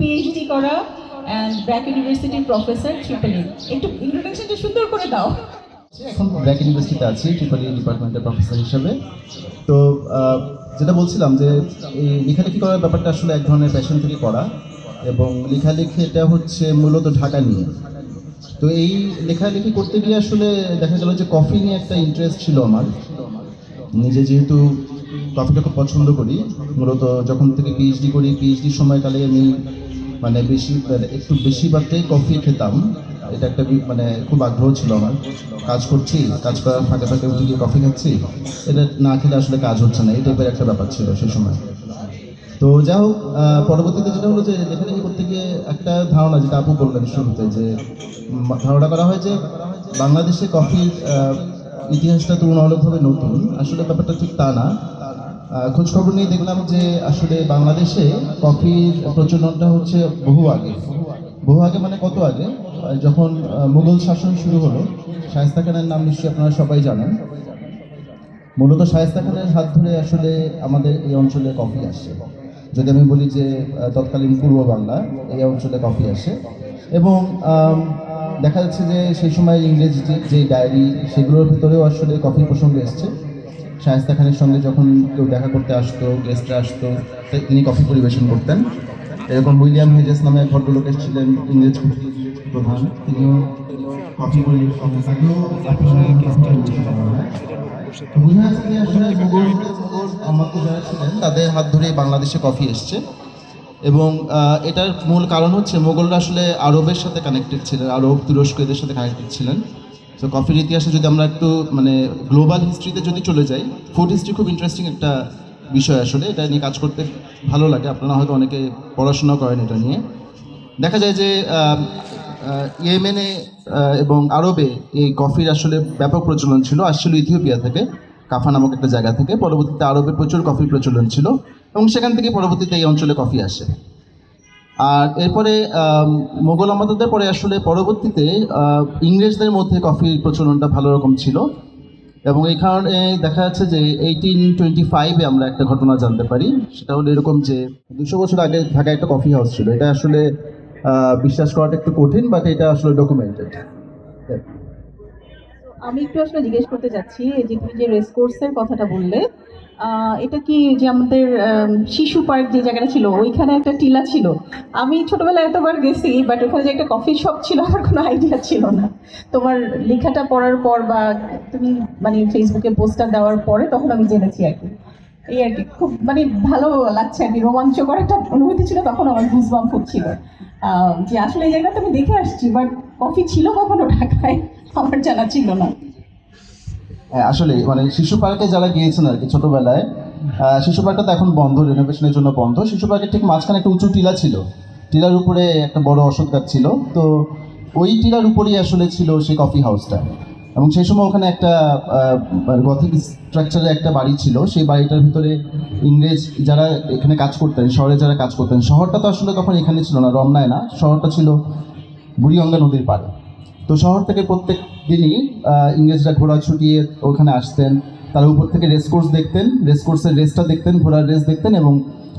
PhD করা and BRAC ইউনিভার্সিটির professor triple ই। একটু ইন্ট্রোডাকশনটা সুন্দর করে দাও। এখন ব্র্যাক ইউনিভার্সিটিতে আছি ট্রিপল ই ডিপার্টমেন্টের প্রফেসর হিসেবে। তো যেটা বলছিলাম যে এই লেখালেখি করার ব্যাপারটা আসলে এক ধরনের প্যাশন থেকে করা, এবং লেখালেখি এটা হচ্ছে মূলত ঢাকা নিয়ে। তো এই লেখালেখি করতে গিয়ে আসলে দেখা গেল যে কফি নিয়ে একটা ইন্টারেস্ট ছিল আমার। নিজে যেহেতু কফিটা খুব পছন্দ করি, মূলত যখন থেকে পিএইচডি করি, পিএইচডির সময়কালে আমি একটু বেশি মাত্রায় কফি খেতাম। এটা একটা মানে খুব আগ্রহ ছিল আমার। কাজ করছি, কাজ করার ফাঁকে ফাঁকে উঠে গিয়ে কফি খাচ্ছি, এটা না খেলে আসলে কাজ হচ্ছে না, এই টাইপের একটা ব্যাপার ছিল সেই সময়। তো যা হোক, পরবর্তীতে যেটা হলো যে লেখালেখি করতে গিয়ে একটা ধারণা, যেটা আপু বললেন শুরুতে, যে ধারণা করা হয় যে বাংলাদেশে কফির ইতিহাসটা তুলনামূলকভাবে নতুন। আসলে ব্যাপারটা ঠিক তা না। খোঁজ খবর নিয়ে দেখলাম যে আসলে বাংলাদেশে কফির প্রচলনটা হচ্ছে বহু আগে। বহু আগে মানে কত আগে? যখন মুঘল শাসন শুরু হলো, শায়েস্তা খানের নাম নিশ্চয়ই আপনারা সবাই জানেন। মূলত শায়েস্তা খানের হাত ধরে আসলে আমাদের এই অঞ্চলে কফি আসে। যদি আমি বলি যে তৎকালীন পূর্ব বাংলা, এই অঞ্চলে কফি আসে। এবং দেখা যাচ্ছে যে সেই সময় ইংরেজ যে ডায়েরি, সেগুলোর ভিতরেও আসলে কফির প্রসঙ্গ এসছে। শায়েস্তা খানের সঙ্গে যখন কেউ দেখা করতে আসতো, গেস্টরা আসতো, তিনি কফি পরিবেশন করতেন। এরকম উইলিয়াম হেজেস নামে এক ভদ্রলোক এসেছিলেন, ইংরেজ প্রধান, তিনিও কফি পরিবেশন তাদের হাত ধরে বাংলাদেশে কফি এসছে। এবং এটার মূল কারণ হচ্ছে মোগলরা আসলে আরবের সাথে কানেক্টেড ছিলেন, আরব তুরস্ক এদের সাথে কানেক্টেড ছিলেন। তো কফির ইতিহাসে যদি আমরা একটু মানে গ্লোবাল হিস্ট্রিতে যদি চলে যাই, ফুড হিস্ট্রি খুব ইন্টারেস্টিং একটা বিষয়। আসলে এটা নিয়ে কাজ করতে ভালো লাগে। আপনারা হয়তো অনেকে পড়াশোনা করেন এটা নিয়ে। দেখা যায় যে ইয়েমেনে এবং আরবে এই কফির আসলে ব্যাপক প্রচলন ছিল। আসছিল ইথিওপিয়া থেকে, কাফা নামক একটা জায়গা থেকে। পরবর্তীতে আরবে প্রচুর কফির প্রচলন ছিল, এবং সেখান থেকে পরবর্তীতে এই অঞ্চলে কফি আসে। আর এরপরে মোগল আমলাদের পরে আসলে পরবর্তীতে ইংরেজদের মধ্যে কফির প্রচলনটা ভালো রকম ছিল। এবং এই কারণে দেখা যাচ্ছে যে 1825-এ আমরা একটা ঘটনা জানতে পারি। সেটা হলো এরকম যে 200 বছর আগে ঢাকায় একটা কফি হাউস ছিল। এটা আসলে বিশ্বাস করাটা একটু কঠিন, বাট এটা আসলে ডকুমেন্টেড। আমি একটু আসলে জিজ্ঞেস করতে চাচ্ছি, এই যে তুমি যে রেস কোর্সের কথাটা বললে, এটা কি যে আমাদের শিশু পার্ক যে জায়গাটা ছিল ওইখানে একটা টিলা ছিল? আমি ছোটবেলায় এতবার গেছি, বাট ওখানে যে একটা কফি শপ ছিল আমার কোনো আইডিয়া ছিল না। তোমার লেখাটা পড়ার পর বা তুমি মানে ফেসবুকে পোস্টার দেওয়ার পরে তখন আমি জেনেছি আর কি। এই আর কি, খুব মানে ভালো লাগছে আর কি, রোমাঞ্চকর একটা অনুভূতি ছিল তখন, আমার গুজবাম্প হচ্ছিল যে আসলে এই জায়গাটা আমি দেখে আসছি, বাট কফি ছিল কখনো ঢাকায় আমার জানা ছিল না। হ্যাঁ, আসলে মানে শিশু পার্কে যারা গিয়েছেন আর কি ছোটবেলায়, শিশু পার্কটা তো এখন বন্ধ, রেনোভেশনের জন্য বন্ধ। শিশু পার্কের ঠিক মাঝখানে একটা উঁচু টিলা ছিল, টিলার উপরে একটা বড় অশোক গাছ ছিল। তো ওই টিলার উপরেই আসলে ছিল সেই কফি হাউসটা। এবং সেই সময় ওখানে একটা গথিক স্ট্রাকচারে একটা বাড়ি ছিল। সেই বাড়িটার ভিতরে ইংরেজ যারা এখানে কাজ করতেন, শহরে যারা কাজ করতেন, শহরটা তো আসলে তখন এখানে ছিল না, রমনায় না, শহরটা ছিল বুড়িগঙ্গা নদীর পাড়ে। তো শহর থেকে প্রত্যেক দিনই ইংরেজরা ঘোড়া ছুটিয়ে ওখানে আসতেন। তারা উপর থেকে রেসকোর্স দেখতেন, রেসকোর্সের রেসটা দেখতেন, ঘোড়ার রেস দেখতেন, এবং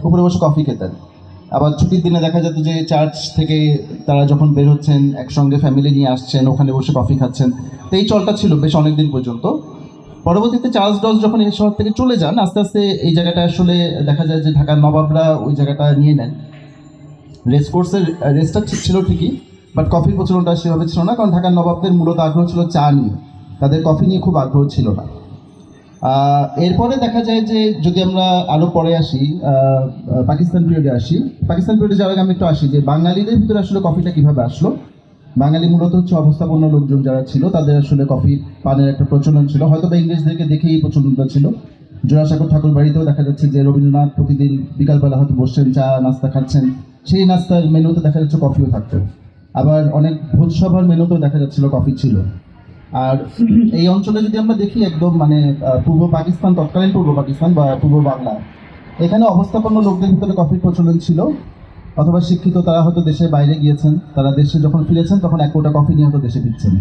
উপরে বসে কফি খেতেন। আবার ছুটির দিনে দেখা যেত যে চার্চ থেকে তারা যখন বের হচ্ছেন, একসঙ্গে ফ্যামিলি নিয়ে আসছেন, ওখানে বসে কফি খাচ্ছেন। তো এই চলটা ছিল বেশ অনেক দিন পর্যন্ত। পরবর্তীতে চার্লস ডজ যখন এই শহর থেকে চলে যান, আস্তে আস্তে এই জায়গাটা আসলে দেখা যায় যে ঢাকার নবাবরা ওই জায়গাটা নিয়ে নেন। রেসকোর্সের রেসটা ছিল ঠিকই, বাট কফির প্রচলনটা সেভাবে ছিল না, কারণ ঢাকার নবাবদের মূলত আগ্রহ ছিল চা নিয়ে, তাদের কফি নিয়ে খুব আগ্রহ ছিল না। এরপরে দেখা যায় যে যদি আমরা আরও পরে আসি, পাকিস্তান পিরিয়ডে আসি, পাকিস্তান পিরিয়ডে যাওয়ার আগে আমি একটু আসি যে বাঙালিদের ভিতরে আসলে কফিটা কীভাবে আসলো। বাঙালি মূলত হচ্ছে অবস্থাপন্ন লোকজন যারা ছিল, তাদের আসলে কফি পানের একটা প্রচলন ছিল, হয়তো বা ইংরেজদেরকে দেখেই প্রচলনটা ছিল। জোড়াসাঁকোর ঠাকুর বাড়িতেও দেখা যাচ্ছে যে রবীন্দ্রনাথ প্রতিদিন বিকালবেলা হয়তো বসছেন, চা নাস্তা খাচ্ছেন, সেই নাস্তার মেনুতে দেখা যাচ্ছে কফিও থাকতো। আবার অনেক ভোজসভার মেনুতেও দেখা যাচ্ছিল কফি ছিল। আর এই অঞ্চলে যদি আমরা দেখি, একদম মানে পূর্ব পাকিস্তান, তৎকালীন পূর্ব পাকিস্তান বা পূর্ব বাংলা, এখানে অবস্থাপন্ন লোকদের ভিতরে কফির প্রচলন ছিল, অথবা শিক্ষিত, তারা হয়তো দেশের বাইরে গিয়েছেন, তারা দেশে যখন ফিরেছেন তখন এক কোটা কফি নিয়ে হয়তো দেশে ফিরছেন।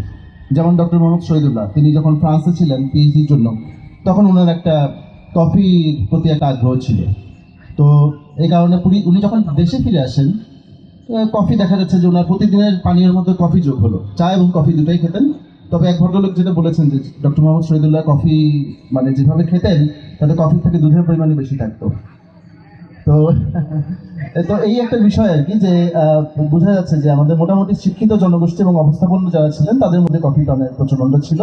যেমন ডক্টর মোহাম্মদ শহীদুল্লাহ, তিনি যখন ফ্রান্সে ছিলেন পিএইচডির জন্য, তখন ওনার একটা কফির প্রতি একটা আগ্রহ ছিল। তো এই কারণে উনি যখন দেশে ফিরে আসেন, কফি দেখা যাচ্ছে যে ওনার প্রতিদিনের পানীয়ের মধ্যে কফি যোগ হলো, চা এবং কফি দুটোই খেতেন। তবে এক ভদ্রলোক যেটা বলেছেন যে ডক্টর মোহাম্মদ শহীদুল্লাহ কফি মানে যেভাবে খেতেন তাতে কফি থেকে দুধের পরিমাণে বেশি থাকতো। তো তো এই একটা বিষয় আর কি, যে বোঝা যাচ্ছে যে আমাদের মোটামুটি শিক্ষিত জনগোষ্ঠী এবং অবস্থাপন্ন যারা ছিলেন তাদের মধ্যে কফি টনের প্রচলনটা ছিল।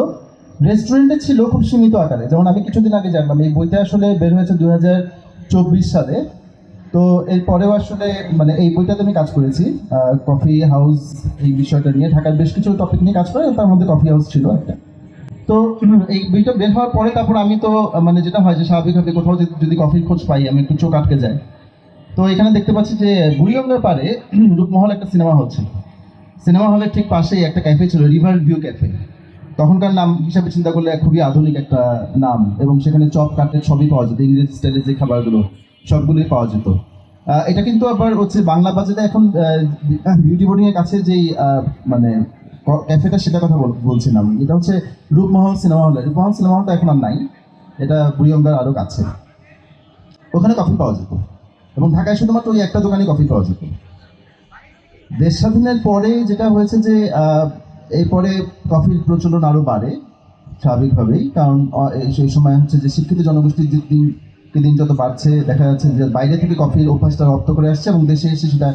রেস্টুরেন্টে ছিল খুব সীমিত আকারে, যেমন আমি কিছুদিন আগে জানলাম এই বইটা আসলে বের হয়েছে 2024 সালে। তো এরপরেও আসলে মানে এই বইটাতে আমি কাজ করেছি কফি হাউস এই বিষয়টা নিয়ে, ঢাকার বেশ কিছু টপিক নিয়ে কাজ করে, তার মধ্যে কফি হাউস ছিল একটা। তো এই বইটা বের হওয়ার পরে তারপর আমি তো মানে যেটা হয় যে স্বাভাবিকভাবে কোথাও যদি কফির খোঁজ পাই আমি একটু চোখ আটকে যাই। তো এখানে দেখতে পাচ্ছি যে বুড়িগঙ্গার পাড়ে রূপমহল একটা সিনেমা হচ্ছে, সিনেমা হলের ঠিক পাশেই একটা ক্যাফে ছিল, রিভার ভিউ ক্যাফে। তখনকার নাম হিসাবে চিন্তা করলে খুবই আধুনিক একটা নাম, এবং সেখানে চপ কাটলেট সবই পাওয়া যেত, ইংরেজি স্টাইলের যে খাবারগুলো সবগুলোই পাওয়া যেত। এটা কিন্তু আবার হচ্ছে বাংলা বাজারে এখন বিউটি বোর্ডিং এর কাছে যেই মানে ক্যাফেটা সেটা কথা বলছিলাম, এটা হচ্ছে Rupmahal cinema hall. Rupmahal cinema হলটা এখন আর নাই, এটা বুড়িগঙ্গার আরও কাছে। ওখানে কফি পাওয়া যেত, এবং ঢাকায় শুধুমাত্র ওই একটা দোকানে কফি পাওয়া যেত। দেশ স্বাধীনের পরে যেটা হয়েছে যে এরপরে কফির প্রচলন আরও বাড়ে স্বাভাবিকভাবেই, কারণ সেই সময় হচ্ছে যে শিক্ষিত জনগোষ্ঠীর দিনকে দিন যত বাড়ছে দেখা যাচ্ছে যে বাইরে থেকে কফির অভ্যাসটা রপ্ত করে আসছে, এবং দেশে এসে সেটা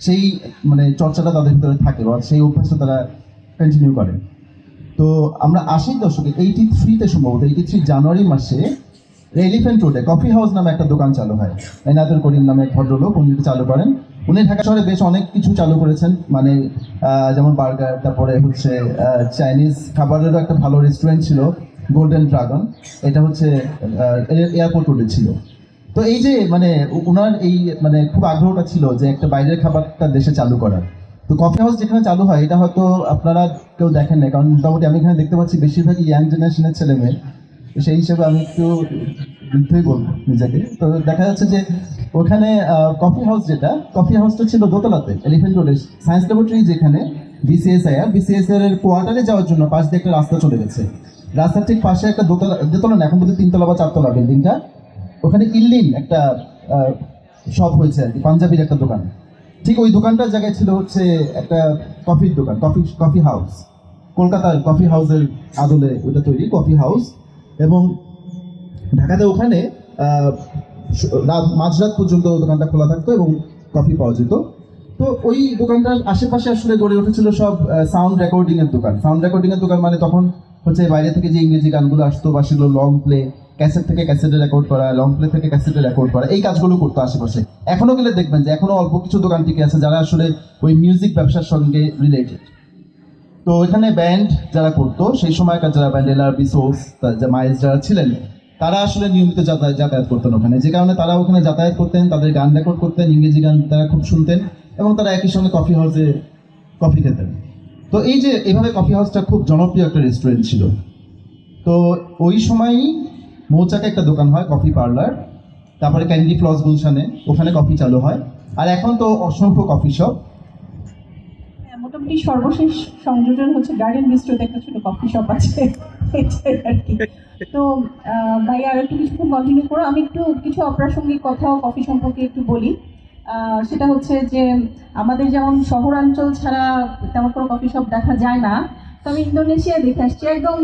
সেই মানে চর্চাটা তাদের ভিতরে থাকে বা সেই অভ্যাসটা তারা কন্টিনিউ করে। তো আমরা 80 দশকে 83-তে সম্ভবত 83 জানুয়ারি মাসে এলিফ্যান্ট রোডে কফি হাউস নামে একটা দোকান চালু হয়। এনাদুল করিম নামে এক ভদ্রলোক উনি চালু করেন। উনি ঢাকা শহরে বেশ অনেক কিছু চালু করেছেন, মানে যেমন বার্গার, তারপরে হচ্ছে চাইনিজ খাবারেরও একটা ভালো রেস্টুরেন্ট ছিল গোল্ডেন ড্রাগন, এটা হচ্ছে এয়ারপোর্ট রোডে ছিল। তো এই যে মানে ওনার এই মানে খুব আগ্রহটা ছিল যে একটা বাইরের খাবারটা দেশে চালু করার। তো কফি হাউস যেখানে চালু হয় এটা হয়তো আপনারা কেউ দেখেন না, কারণ মোটামুটি আমি এখানে দেখতে পাচ্ছি বেশিরভাগই ইয়াং জেনারেশনের ছেলে মেয়ে, তো সেই হিসেবে আমি একটু বৃদ্ধই বলবো নিজেকে। তো দেখা যাচ্ছে যে ওখানে কফি হাউসটা ছিল দোতলাতে এলিফ্যান্ট রোডে, সায়েন্স ল্যাবরেটরি যেখানে বিসিএস এর কোয়ার্টারে যাওয়ার জন্য পাশ দিয়ে একটা রাস্তা চলে গেছে। রাস্তার ঠিক পাশে একটা দোতলা না, এখন বোধহয় 3তলা বা 4তলা বিল্ডিংটা, ওখানে ইল্লিন একটা শপ হয়েছে আর কি, পাঞ্জাবির একটা দোকান। ঠিক ওই দোকানটার জায়গায় ছিল হচ্ছে একটা কফির দোকান, কফি হাউস। কলকাতার কফি হাউসের আদলে ওইটা তৈরি কফি হাউস, এবং ঢাকাতে ওখানে মাঝরাত পর্যন্ত দোকানটা খোলা থাকতো এবং কফি পাওয়া যেত। তো ওই দোকানটার আশেপাশে আসলে গড়ে উঠেছিল সব সাউন্ড রেকর্ডিং এর দোকান মানে তখন হচ্ছে বাইরে থেকে যে ইংরেজি গানগুলো আসতো বা সেগুলো লং প্লে, ক্যাসেট থেকে ক্যাসেটে রেকর্ড করা, লং প্লে থেকে ক্যাসেটে রেকর্ড করা, এই কাজগুলো করতো আশেপাশে। এখনো গেলে দেখবেন যে এখনো অল্প কিছু দোকান টিকে আছে যারা আসলে ওই মিউজিক ব্যবসার সঙ্গে রিলেটেড। তো এখানে ব্যান্ড যারা করতো সেই সময়কার যারা ব্যান্ড এলআরবি সোর্স মাইলস যারা ছিলেন তারা আসলে নিয়মিত যাতায়াত করতেন ওখানে, যে কারণে তারা ওখানে যাতায়াত করতেন, তাদের গান রেকর্ড করতেন, ইংরেজি গান তারা খুব শুনতেন, এবং তারা একই সঙ্গে কফি হাউসে কফি খেতেন। তো এই যে এইভাবে কফি হাউসটা খুব জনপ্রিয় একটা রেস্টুরেন্ট ছিল। তো ওই সময়ই মৌচাকে একটা দোকান হয় কফি পার্লার, তারপরে ক্যান্ডি ফ্লস গুলশানে ওখানে কফি চালু হয়, আর এখন তো অসংখ্য কফি শপ। মোটামুটি সর্বশেষ সংযোজন হচ্ছে গার্ডেন বিস্ট্রোতে একটা ছোট কফি শপ আছে, এটাই আর কি। তো ভাই আর একটু কিছুক্ষণ কন্টিনিউ করো, আমি একটু কিছু অপ্রাসঙ্গিক কথাও কফি সম্পর্কে একটু বলি। সেটা হচ্ছে যে আমাদের যেমন শহরাঞ্চল ছাড়া তেমন কোনো কফি শপ দেখা যায় না, তো আমি ইন্দোনেশিয়ায় দেখে আসছি একদম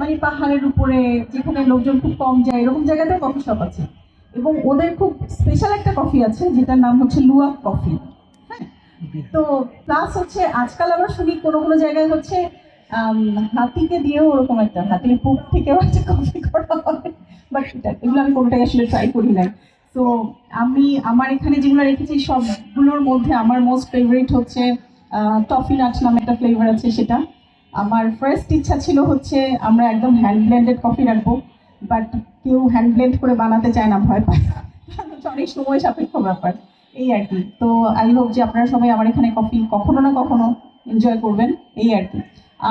মানে পাহাড়ের উপরে যেখানে লোকজন খুব কম যায় এরকম জায়গাতেও কফি শপ আছে, এবং ওদের খুব স্পেশাল একটা কফি আছে যেটার নাম হচ্ছে লুয়াক কফি। তো প্লাস হচ্ছে আজকাল আবার শুনি কোনো কোনো জায়গায় হচ্ছে হাতিকে দিয়েও ওরকম একটা হাতির পুক থেকেও একটা কফি করা হয়, বাট এগুলো আমি কোনোটাই আসলে ট্রাই করি নাই। তো আমি আমার এখানে যেগুলো রেখেছি সবগুলোর মধ্যে আমার মোস্ট ফেভারিট হচ্ছে টফি নাট নামে একটা ফ্লেভার আছে সেটা। আমার ফার্স্ট ইচ্ছা ছিল হচ্ছে আমরা একদম হ্যান্ড ব্লেন্ডেড কফি রাখবো, বাট কেউ হ্যান্ড ব্লেন্ড করে বানাতে চায় না, ভয় পায়, অনেক সময় সাপেক্ষ ব্যাপার, এই আর কি। তো আই হোপ যে আপনারা সবাই আমার এখানে কফি কখনো না কখনো এনজয় করবেন, এই আর কি।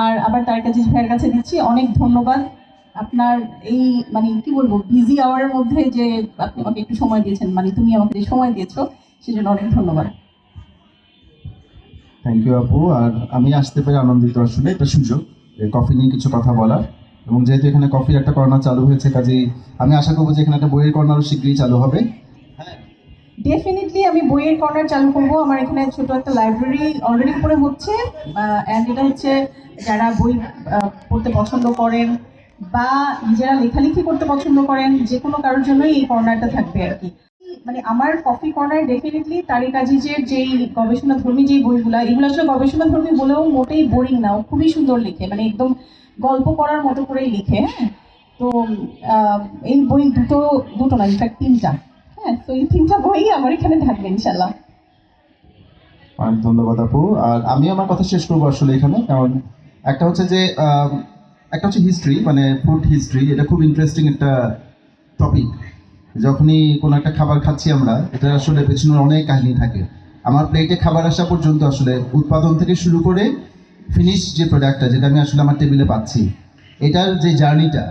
আর আবার তার কাছে ভাইয়ের কাছে দিচ্ছি অনেক ধন্যবাদ আপনার এই মানে কি বলবো বিজি আওয়ারের মধ্যে যে আপনি আমাকে একটু সময় দিয়েছেন, মানে তুমি আমাকে যে সময় দিয়েছো সেজন্য অনেক ধন্যবাদ। থ্যাংক ইউ আপু। আর আমি আসতে পেরে আনন্দিত, আসলে একটা সুযোগ কফি নিয়ে কিছু কথা বলার, এবং যেহেতু এখানে কফির একটা কর্নার চালু হয়েছে কাজেই আমি আশা করবো যে এখানে একটা বইয়ের কর্নারও শীঘ্রই চালু হবে। হ্যাঁ, ডেফিনেটলি আমি বইয়ের কর্নার চালু করব। আমার এখানে ছোট একটা লাইব্রেরি অলরেডি উপরে হচ্ছে, অ্যান্ড এটা হচ্ছে যারা বই পড়তে পছন্দ করেন বা নিজেরা লেখালেখি করতে পছন্দ করেন, যে কোনো কারোর জন্যই এই কর্নারটা থাকবে আর কি। মানে আমার কফি কর্নার ডেফিনেটলি তারিক আজিজের যেই গবেষণাধর্মী যেই বইগুলা, এগুলো আসলে গবেষণাধর্মী বলেও মোটেই বোরিং না, ও খুবই সুন্দর লিখে, মানে একদম গল্প করার মতো করেই লিখে। হ্যাঁ, তো আহ, এই বই দুটো দুটো না, ইনফ্যাক্ট তিনটা। হ্যাঁ, তো এই তিনটা বই আমার এখানে থাকবে ইনশাল্লাহ। অনেক ধন্যবাদ আপু। আর আমি আমার কথা শেষ করবো আসলে এখানে, কারণ একটা হচ্ছে যে একটা হচ্ছে হিস্ট্রি, মানে ফুড হিস্ট্রি, এটা খুব ইন্টারেস্টিং একটা টপিক। যখনই কোনো একটা খাবার খাচ্ছি আমরা, এটা আসলে পেছনের অনেক কাহিনী থাকে। আমার প্লেটে খাবার আসা পর্যন্ত আসলে উৎপাদন থেকে শুরু করে ফিনিশ যে প্রোডাক্টটা, যেটা আমি আসলে আমার টেবিলে পাচ্ছি, এটার যে জার্নিটা,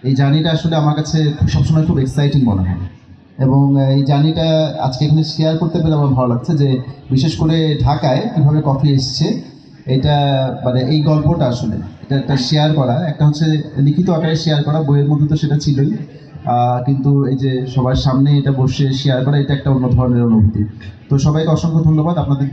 এই জার্নিটা আসলে আমার কাছে সবসময় খুব এক্সাইটিং মনে হয়। এবং এই জার্নিটা আজকে এখানে শেয়ার করতে পেরে আমার ভালো লাগছে, যে বিশেষ করে ঢাকায় কীভাবে কফি এসছে, এটা মানে এই গল্পটা আসলে এটা একটা শেয়ার করা, একটা হচ্ছে লিখিত আকারে শেয়ার করা, বইয়ের মধ্যে তো সেটা ছিলই, কিন্তু এই যে সবার সামনে এটা বসে শেয়ার করা, এটা একটা অন্য ধরনের অনুভূতি। তো সবাইকে অসংখ্য ধন্যবাদ আপনাদের